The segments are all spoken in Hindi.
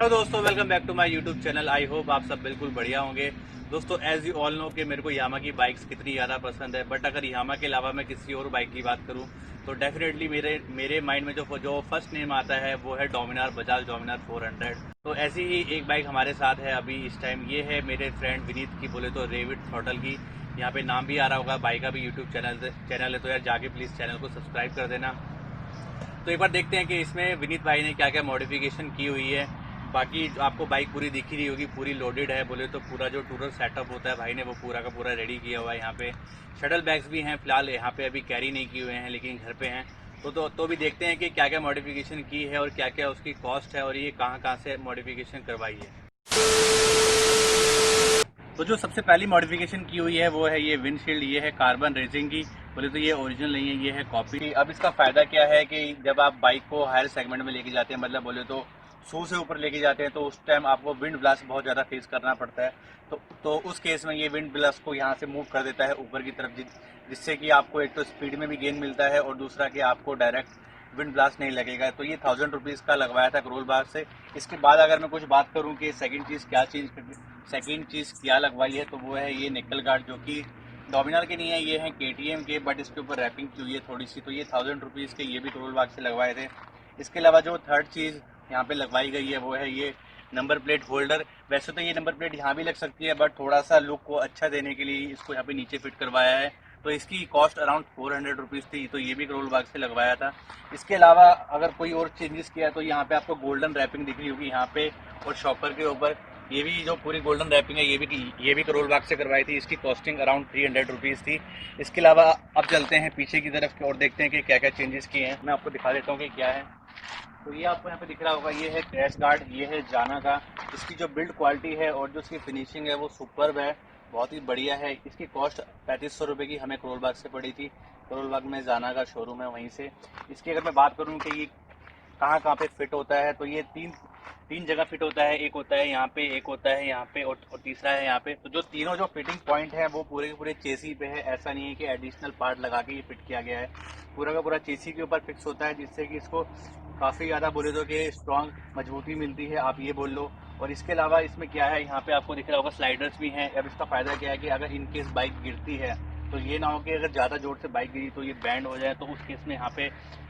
हेलो दोस्तों, welcome back to my YouTube channel. I hope आप सब बिल्कुल बढ़िया होंगे। दोस्तों, एज यू ऑल नो कि मेरे को यामा की बाइक्स कितनी ज़्यादा पसंद है, बट अगर यामा के अलावा मैं किसी और बाइक की बात करूं तो डेफिनेटली मेरे माइंड में जो फर्स्ट नेम आता है वो है डोमिनार, बजाज डोमिनार 400। तो ऐसी ही एक बाइक हमारे साथ है अभी इस टाइम। ये है मेरे फ्रेंड विनीत की, बोले तो रेविड थ्रॉटल की। यहाँ पे नाम भी आ रहा होगा, बाइक का भी यूट्यूब चैनल है, तो यार जाके प्लीज़ चैनल को सब्सक्राइब कर देना। तो एक बार देखते हैं कि इसमें विनीत भाई ने क्या क्या मॉडिफिकेशन की हुई है। बाकी आपको बाइक पूरी दिख ही रही होगी, पूरी लोडेड है। बोले तो पूरा जो टूरर सेटअप होता है भाई ने वो पूरा का पूरा रेडी किया हुआ है। यहाँ पे शटल बैग्स भी हैं, फिलहाल यहाँ पे अभी कैरी नहीं किए हुए हैं, लेकिन घर पे हैं। तो भी देखते हैं कि क्या क्या मॉडिफिकेशन की है और क्या क्या उसकी कॉस्ट है और ये कहाँ कहाँ से मॉडिफिकेशन करवाई है। तो जो सबसे पहली मॉडिफिकेशन की हुई है वो है ये विंडशील्ड। ये है कार्बन रेजिंग की। बोले तो ये ओरिजिनल नहीं है, ये है कॉपी। अब इसका फायदा क्या है कि जब आप बाइक को हायर सेगमेंट में लेके जाते हैं, मतलब बोले तो 100 से ऊपर लेके जाते हैं, तो उस टाइम आपको विंड ब्लास्ट बहुत ज़्यादा फेस करना पड़ता है। तो उस केस में ये विंड ब्लास्ट को यहाँ से मूव कर देता है ऊपर की तरफ, जिससे कि आपको एक तो स्पीड में भी गेन मिलता है और दूसरा कि आपको डायरेक्ट विंड ब्लास्ट नहीं लगेगा। तो ये 1000 रुपीज़ का लगवाया था करोल बाग से। इसके बाद अगर मैं कुछ बात करूँ कि सेकंड चीज़ क्या लगवाई है, तो वो है ये निकल गार्ड, जो कि डोमिनार के नहीं है, ये है केटीएम के, बट इसके ऊपर रैपिंग की हुई है थोड़ी सी। तो ये 1000 रुपीज़ के, ये भी करोल बाग से लगवाए थे। इसके अलावा जो थर्ड चीज़ यहाँ पे लगवाई गई है वो है ये नंबर प्लेट होल्डर। वैसे तो ये नंबर प्लेट यहाँ भी लग सकती है, बट थोड़ा सा लुक को अच्छा देने के लिए इसको यहाँ पे नीचे फिट करवाया है। तो इसकी कॉस्ट अराउंड 400 रुपीज़ थी, तो ये भी करोल बाग से लगवाया था। इसके अलावा अगर कोई और चेंजेस किया तो यहाँ पे आपको गोल्डन रैपिंग दिख रही होगी यहाँ पे, और शॉपर के ऊपर ये भी जो पूरी गोल्डन रैपिंग है ये भी करोल बाग से करवाई थी। इसकी कॉस्टिंग अराउंड 300 रुपीज़ थी। इसके अलावा अब चलते हैं पीछे की तरफ और देखते हैं कि क्या क्या चेंजेस किए हैं। मैं आपको दिखा देता हूँ कि क्या है। तो ये आपको यहाँ पे दिख रहा होगा, ये है क्रैश गार्ड, ये है जाना का। इसकी जो बिल्ड क्वालिटी है और जो इसकी फिनिशिंग है वो सुपर्ब है, बहुत ही बढ़िया है। इसकी कॉस्ट 3500 रुपये की हमें करोल बाग से पड़ी थी। करोल बाग में जाना का शोरूम है वहीं से। इसकी अगर मैं बात करूँ कि ये कहाँ कहाँ पे फिट होता है, तो ये तीन जगह फिट होता है। एक होता है यहाँ पे, एक होता है यहाँ पे और तीसरा है यहाँ पे। तो जो तीनों जो फिटिंग पॉइंट है वो पूरे के पूरे चेसी पे है। ऐसा नहीं है कि एडिशनल पार्ट लगा के ये फिट किया गया है, पूरा का पूरा चेसी के ऊपर फिक्स होता है, जिससे कि इसको काफ़ी ज़्यादा बोले तो कि स्ट्रॉन्ग मजबूती मिलती है, आप ये बोल लो। और इसके अलावा इसमें क्या है, यहाँ पे आपको दिख रहा होगा स्लाइडर्स भी हैं। अब इसका फ़ायदा क्या है कि अगर इनकेस बाइक गिरती है तो ये ना हो कि अगर ज़्यादा जोर से बाइक गिरी तो ये बैंड हो जाए, तो उस केस में यहाँ पे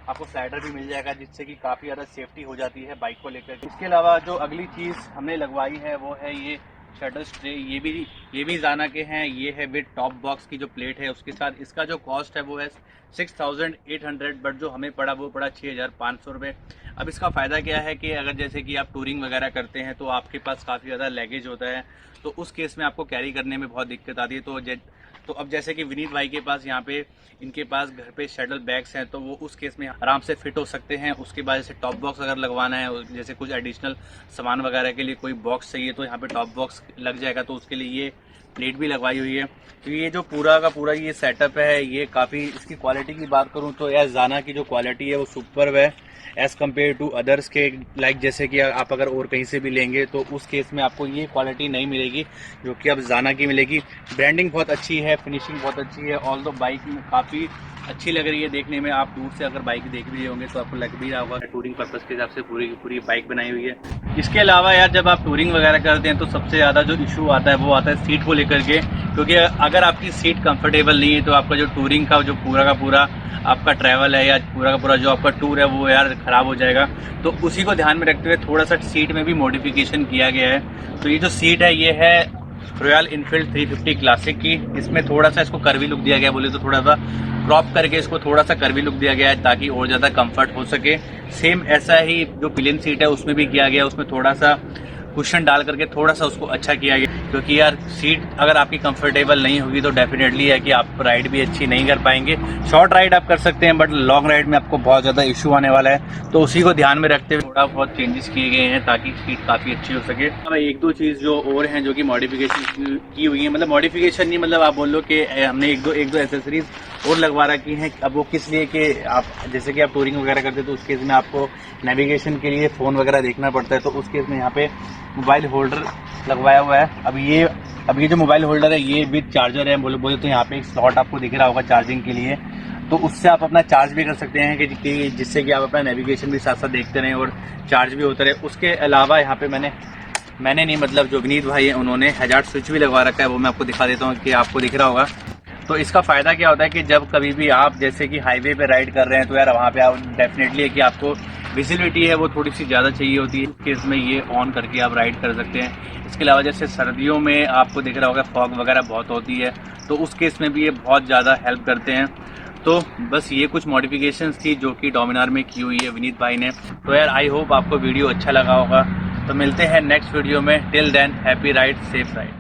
आपको स्लाइडर भी मिल जाएगा, जिससे कि काफ़ी ज़्यादा सेफ्टी हो जाती है बाइक को लेकर। इसके अलावा जो अगली चीज़ हमने लगवाई है वो है ये शटल स्ट्रे। ये भी जाना के हैं। ये है विद टॉप बॉक्स की जो प्लेट है उसके साथ। इसका जो कॉस्ट है वो है 6800, बट जो हमें पड़ा वो पड़ा 6500 रुपये। अब इसका फ़ायदा क्या है कि अगर जैसे कि आप टूरिंग वगैरह करते हैं तो आपके पास काफ़ी ज़्यादा लगेज होता है, तो उस केस में आपको कैरी करने में बहुत दिक्कत आती है। तो अब जैसे कि विनीत भाई के पास यहाँ पे इनके पास घर पे शटल बैग्स हैं, तो वो उस केस में आराम से फिट हो सकते हैं। उसके बाद जैसे टॉप बॉक्स अगर लगवाना है, जैसे कुछ एडिशनल सामान वगैरह के लिए कोई बॉक्स चाहिए, तो यहाँ पे टॉप बॉक्स लग जाएगा, तो उसके लिए ये प्लेट भी लगवाई हुई है। तो ये जो पूरा का पूरा ये सेटअप है, ये काफ़ी, इसकी क्वालिटी की बात करूँ तो यार जाना की जो क्वालिटी है वो सुपर्ब है एज़ कम्पेयर टू अदर्स के। लाइक जैसे कि आप अगर और कहीं से भी लेंगे तो उस केस में आपको ये क्वालिटी नहीं मिलेगी जो कि अब जाना की मिलेगी। ब्रांडिंग बहुत अच्छी है, फिनिशिंग बहुत अच्छी है, ऑल दो बाइक में काफ़ी अच्छी लग रही है देखने में। आप दूर से अगर बाइक देख भी रहे होंगे तो आपको लग भी रहा होगा टूरिंग पर्पज़ के हिसाब से पूरी की पूरी बाइक बनाई हुई है। इसके अलावा यार जब आप टूरिंग वगैरह करते हैं तो सबसे ज़्यादा जो इशू आता है वो आता है सीट को लेकर के, क्योंकि अगर आपकी सीट कंफर्टेबल नहीं है तो आपका जो टूरिंग का जो पूरा का पूरा आपका ट्रैवल है या पूरा का पूरा जो आपका टूर है वो यार ख़राब हो जाएगा। तो उसी को ध्यान में रखते हुए थोड़ा सा सीट में भी मॉडिफिकेशन किया गया है। तो ये जो सीट है ये है रॉयल इनफील्ड 350 क्लासिक की। इसमें थोड़ा सा इसको कर्वी लुक दिया गया, बोले तो थोड़ा सा क्रॉप करके इसको थोड़ा सा कर्वी लुक दिया गया है ताकि और ज़्यादा कंफर्ट हो सके। सेम ऐसा ही जो पिलियन सीट है उसमें भी किया गया, उसमें थोड़ा सा कुशन डाल करके थोड़ा सा उसको अच्छा किया गया, क्योंकि यार सीट अगर आपकी कंफर्टेबल नहीं होगी तो डेफिनेटली है कि आप राइड भी अच्छी नहीं कर पाएंगे। शॉर्ट राइड आप कर सकते हैं बट लॉन्ग राइड में आपको बहुत ज़्यादा इशू आने वाला है। तो उसी को ध्यान में रखते हुए थोड़ा बहुत चेंजेस किए गए हैं ताकि सीट काफ़ी अच्छी हो सके। अब एक दो चीज़ जो और हैं जो कि मॉडिफिकेशन की हुई है, मतलब मॉडिफिकेशन नहीं, मतलब आप बोल लो कि हमने एक दो एसेसरीज और लगवा रखी हैं। अब वो किस लिए कि आप जैसे कि आप टूरिंग वगैरह करते हैं तो उस केस में आपको नेविगेशन के लिए फ़ोन वगैरह देखना पड़ता है, तो उस केस में यहाँ पे मोबाइल होल्डर लगवाया हुआ है। अब ये जो मोबाइल होल्डर है ये विद चार्जर है, बोले तो यहाँ पे एक स्लॉट आपको दिख रहा होगा चार्जिंग के लिए। तो उससे आप अपना चार्ज भी कर सकते हैं कि जिससे कि आप अपना नेविगेशन भी साथ साथ देखते रहें और चार्ज भी होता रहे। उसके अलावा यहाँ पे मैंने नहीं, मतलब जो विनीत भाई हैं उन्होंने हैजार्ड स्विच भी लगवा रखा है, वो मैं आपको दिखा देता हूँ कि आपको दिख रहा होगा। तो इसका फ़ायदा क्या होता है कि जब कभी भी आप जैसे कि हाईवे पे राइड कर रहे हैं तो यार वहाँ पे आप डेफिनेटली है कि आपको विजिबिलिटी है वो थोड़ी सी ज़्यादा चाहिए होती है। इस केस में ये ऑन करके आप राइड कर सकते हैं। इसके अलावा जैसे सर्दियों में आपको दिख रहा होगा फॉग वगैरह बहुत होती है, तो उस केस में भी ये बहुत ज़्यादा हेल्प करते हैं। तो बस ये कुछ मॉडिफिकेशंस थी जो कि डोमिनार में की हुई है विनीत भाई ने। तो यार आई होप आपको वीडियो अच्छा लगा होगा। तो मिलते हैं नेक्स्ट वीडियो में। Till than happy ride, safe ride.